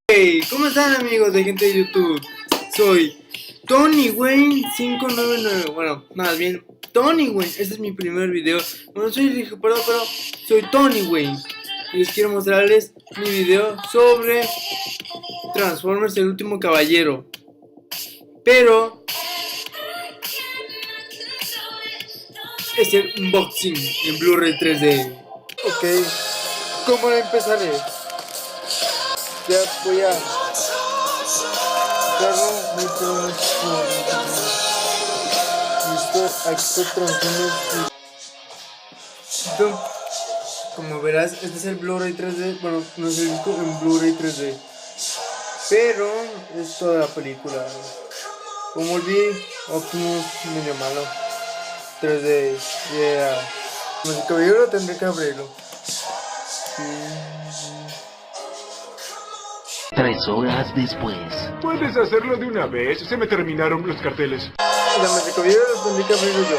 Hey, ¿cómo están amigos de gente de YouTube? Soy Tony Wayne 599. Bueno, más bien Tony Wayne. Este es mi primer video. Bueno, soy el hijo, pero soy Tony Wayne. Y les quiero mostrarles mi video sobre Transformers el último caballero. Pero es el unboxing en Blu-ray 3D. Ok, ¿cómo empezaré? Ya voy a cargo mi promoción. Listo, aquí está Transformers. Como verás, este es el Blu-ray 3D. Bueno, no es el disco en Blu-ray 3D, pero es toda la película. Como olvidé, Optimus medio malo 3D, yeah. Como si caballero tendré que abrirlo. 3 horas después. ¿Puedes hacerlo de una vez? Se me terminaron los carteles. Damas de caballero tendré que abrirlo yo.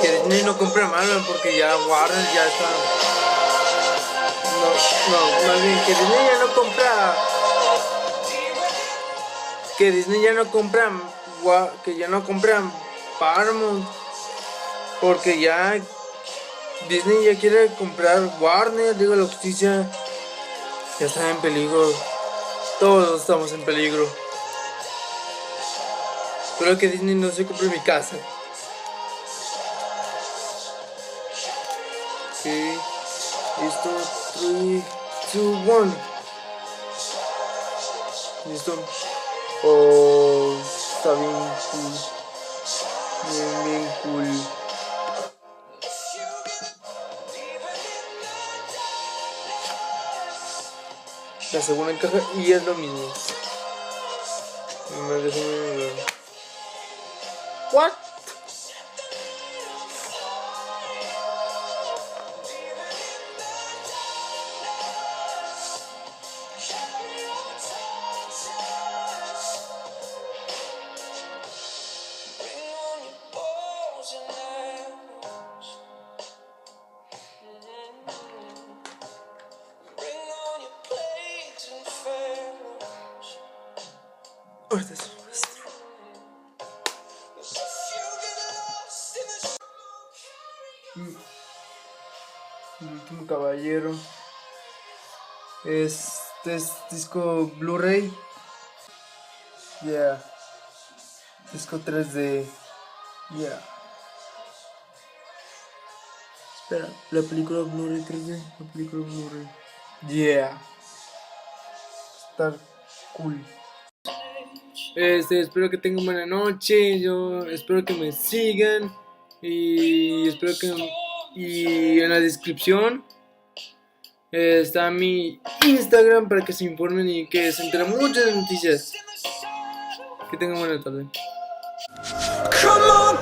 Que Disney no compre Marvel porque ya Warner ya está. No, más bien que Disney ya no compra. Que Disney ya no compra. Que ya no compra Paramount. Porque ya Disney ya quiere comprar Warner, Liga de la Justicia. Ya está en peligro. Todos estamos en peligro. Espero que Disney no se compre mi casa. Ok, listo, 3, 2, 1. Listo. Oh, está bien cool. Bien cool. La segunda caja y es lo mismo. Déjame ver. What? Ahorita es el último caballero. Este es disco Blu-ray. Yeah. Disco 3D. Yeah. Espera, la película Blu-ray 3D. La película Blu-ray. Yeah. Está cool. Espero que tengan buena noche. Yo espero que me sigan. Y espero que. Y en la descripción está mi Instagram para que se informen y que se enteren muchas noticias. Que tengan buena tarde. Come on,